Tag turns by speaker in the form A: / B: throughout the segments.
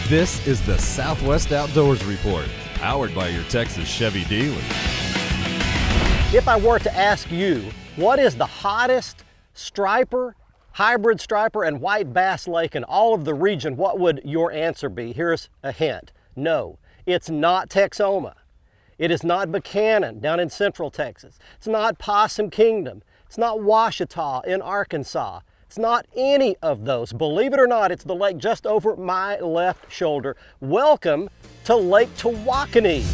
A: This is the Southwest Outdoors Report, powered by your Texas Chevy dealer.
B: If I were to ask you, what is the hottest striper, hybrid striper, and white bass lake in all of the region, what would your answer be? Here's a hint. No, it's not Texoma. It is not Buchanan down in central Texas. It's not Possum Kingdom. It's not Washita in Arkansas. It's not any of those. Believe it or not, it's the lake just over my left shoulder. Welcome to Lake Tawakoni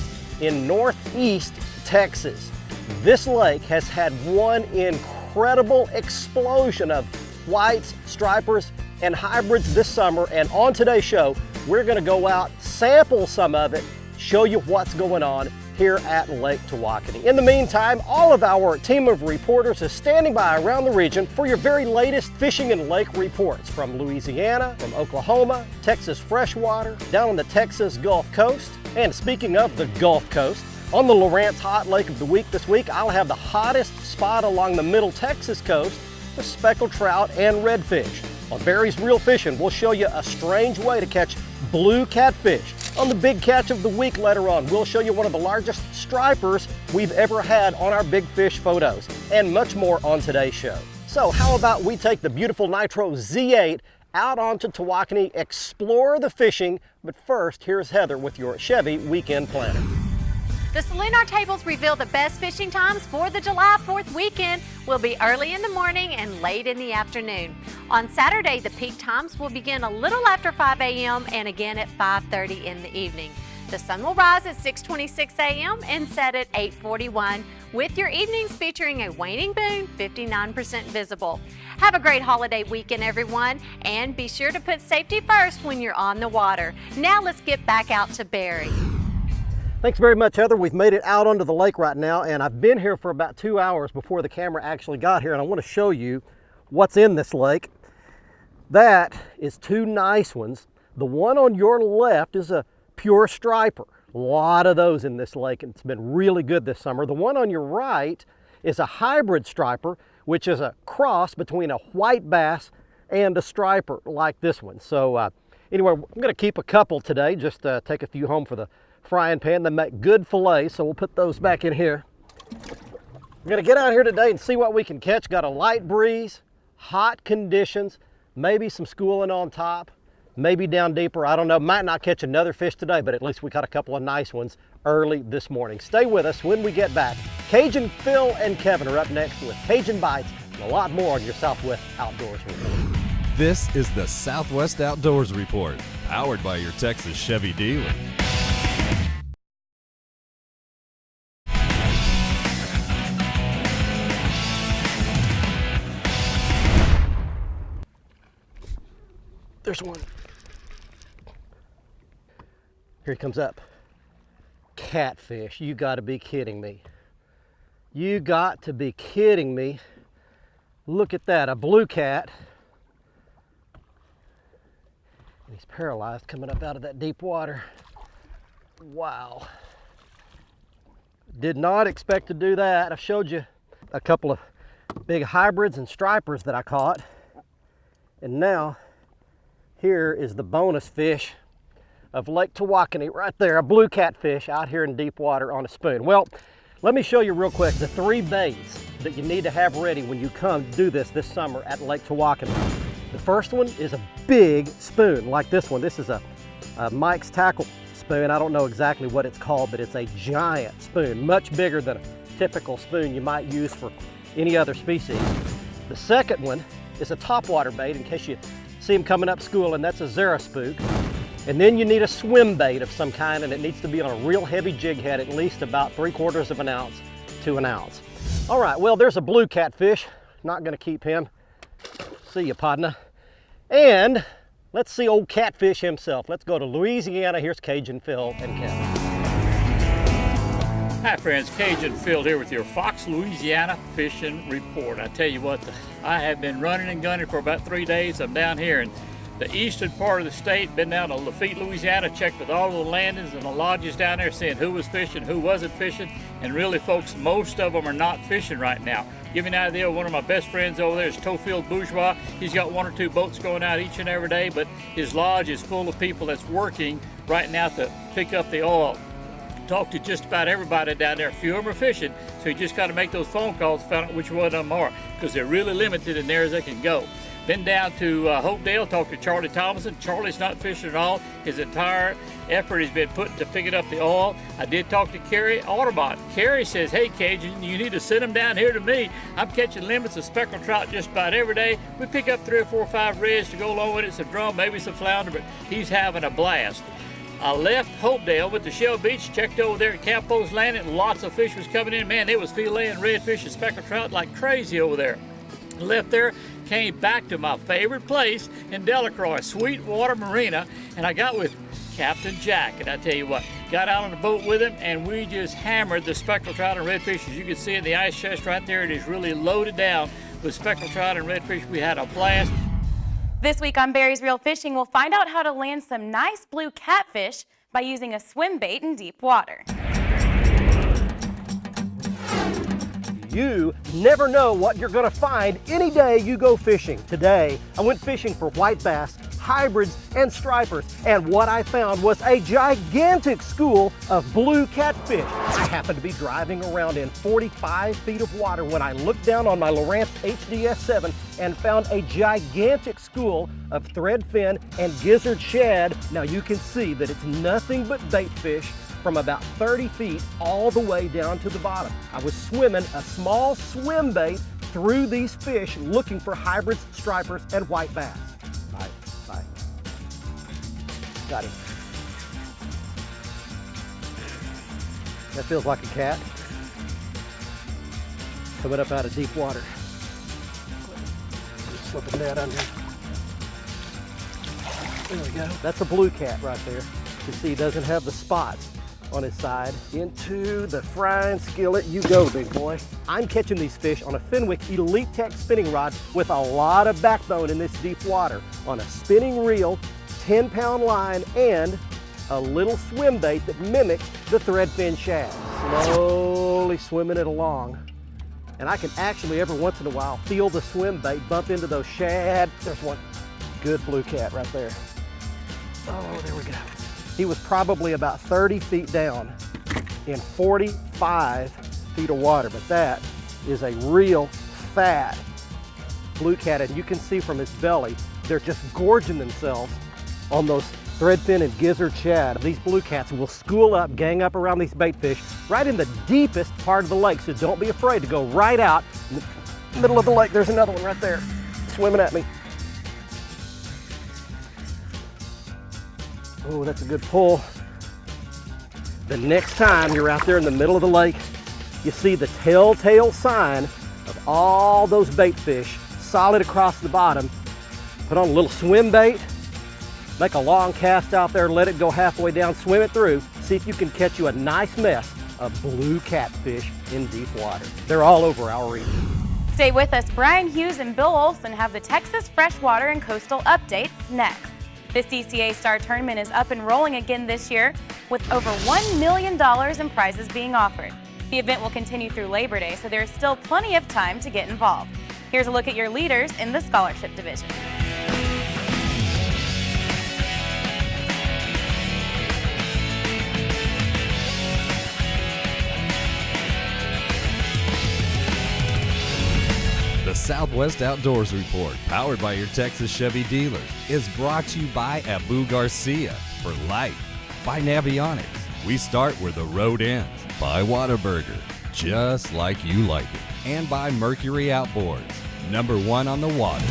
B: in northeast Texas. This lake has had one incredible explosion of whites, stripers, and hybrids this summer. And on today's show, we're gonna go out, sample some of it, show you what's going on here at Lake Tawakoni. In the meantime, all of our team of reporters is standing by around the region for your very latest fishing and lake reports from Louisiana, from Oklahoma, Texas freshwater, down on the Texas Gulf Coast. And speaking of the Gulf Coast, on the Lawrence Hot Lake of the Week this week, I'll have the hottest spot along the middle Texas coast for speckled trout and redfish. On Barry's Real Fishing, we'll show you a strange way to catch blue catfish. On the Big Catch of the Week later on, we'll show you one of the largest stripers we've ever had on our big fish photos, and much more on today's show. So how about we take the beautiful Nitro Z8 out onto Tawakoni, explore the fishing, but first, here's Heather with your Chevy Weekend Planner.
C: The Salinar tables reveal the best fishing times for the July 4th weekend will be early in the morning and late in the afternoon. On Saturday, the peak times will begin a little after 5 a.m. and again at 5:30 in the evening. The sun will rise at 6:26 a.m. and set at 8:41, with your evenings featuring a waning moon, 59% visible. Have a great holiday weekend, everyone, and be sure to put safety first when you're on the water. Now let's get back out to Barry.
B: Thanks very much, Heather. We've made it out onto the lake right now, and I've been here for about 2 hours before the camera actually got here, and I want to show you what's in this lake. That is two nice ones. The one on your left is a pure striper. A lot of those in this lake, and it's been really good this summer. The one on your right is a hybrid striper, which is a cross between a white bass and a striper like this one. So anyway, I'm going to keep a couple today, just take a few home for the frying pan. They make good fillets, so we'll put those back in here. We're gonna get out here today and see what we can catch. Got a light breeze, hot conditions, maybe some schooling on top, maybe down deeper, I don't know. Might not catch another fish today, but at least we caught a couple of nice ones early this morning. Stay with us when we get back. Cajun Phil and Kevin are up next with Cajun Bites and a lot more on your Southwest Outdoors Report.
A: This is the Southwest Outdoors Report, powered by your Texas Chevy dealer.
B: There's one. Here he comes up. Catfish. You got to be kidding me. You got to be kidding me. Look at that, a blue cat. And he's paralyzed coming up out of that deep water. Wow. Did not expect to do that. I showed you a couple of big hybrids and stripers that I caught. And now, here is the bonus fish of Lake Tawakoni right there, a blue catfish out here in deep water on a spoon. Well, let me show you real quick the three baits that you need to have ready when you come do this summer at Lake Tawakoni. The first one is a big spoon like this one. This is a Mike's Tackle spoon. I don't know exactly what it's called, but it's a giant spoon, much bigger than a typical spoon you might use for any other species. The second one is a topwater bait in case you see them coming up school, and that's a Zara spook. And then you need a swim bait of some kind, and it needs to be on a real heavy jig head, at least about 3/4 of an ounce to an ounce. All right, well, there's a blue catfish. Not gonna keep him. See you, partner. And let's see old catfish himself. Let's go to Louisiana. Here's Cajun Phil and Kevin.
D: Hi friends, Cajun Phil here with your Fox, Louisiana Fishing Report. I tell you what, I have been running and gunning for about 3 days. I'm down here in the eastern part of the state, been down to Lafitte, Louisiana, checked with all the landings and the lodges down there, seeing who was fishing, who wasn't fishing, And really, folks, most of them are not fishing right now. Give you an idea, one of my best friends over there is Tofield Bourgeois. He's got 1 or 2 boats going out each and every day, but his lodge is full of people that's working right now to pick up the oil. Talked to just about everybody down there. A few of them are fishing, so you just got to make those phone calls to find out which one of them are, because they're really limited in there as they can go. Been down to Hopedale, talked to Charlie Thomason. Charlie's not fishing at all. His entire effort has been put to picking up the oil. I did talk to Kerry Audubon. Kerry says, hey, Cajun, you need to send them down here to me. I'm catching limits of speckled trout just about every day. We pick up 3 or 4 or 5 reds to go along with it, some drum, maybe some flounder, but he's having a blast. I left Hopedale with the Shell Beach, checked over there at Campo's Landing. Lots of fish was coming in. Man, they was filleting redfish and speckled trout like crazy over there. Left there, came back to my favorite place in Delacroix, Sweetwater Marina, and I got with Captain Jack. And I tell you what, got out on the boat with him, and we just hammered the speckled trout and redfish. As you can see in the ice chest right there, it is really loaded down with speckled trout and redfish. We had a blast.
E: This week on Barry's Real Fishing, we'll find out how to land some nice blue catfish by using a swim bait in deep water.
B: You never know what you're going to find any day you go fishing. Today, I went fishing for white bass, hybrids, and stripers, and what I found was a gigantic school of blue catfish. I happened to be driving around in 45 feet of water when I looked down on my Lowrance HDS7 and found a gigantic school of threadfin and gizzard shad. Now you can see that it's nothing but bait fish from about 30 feet all the way down to the bottom. I was swimming a small swim bait through these fish looking for hybrids, stripers, and white bass. Bye. Got him. That feels like a cat. Coming up out of deep water. Just slip a net under. There we go. That's a blue cat right there. You see he doesn't have the spots on his side. Into the frying skillet you go, big boy. I'm catching these fish on a Fenwick Elite Tech spinning rod with a lot of backbone in this deep water on a spinning reel, 10-pound line, and a little swim bait that mimics the threadfin shad. Slowly swimming it along. And I can actually every once in a while feel the swim bait bump into those shad. There's one good blue cat right there. Oh, there we go. He was probably about 30 feet down in 45 feet of water, but that is a real fat blue cat, and you can see from his belly, they're just gorging themselves on those threadfin and gizzard shad. These blue cats will school up, gang up around these bait fish right in the deepest part of the lake, so don't be afraid to go right out in the middle of the lake. There's another one right there, swimming at me. Oh, that's a good pull. The next time you're out there in the middle of the lake, you see the telltale sign of all those bait fish solid across the bottom. Put on a little swim bait, make a long cast out there, let it go halfway down, swim it through, see if you can catch you a nice mess of blue catfish in deep water. They're all over our region.
E: Stay with us. Brian Hughes and Bill Olson have the Texas Freshwater and Coastal updates next. The CCA Star Tournament is up and rolling again this year with over $1 million in prizes being offered. The event will continue through Labor Day, so there is still plenty of time to get involved. Here's a look at your leaders in the scholarship division.
A: The Southwest Outdoors Report, powered by your Texas Chevy dealers, is brought to you by Abu Garcia for life, by Navionics. We start where the road ends, by Whataburger, just like you like it, and by Mercury Outboards, #1 on the water.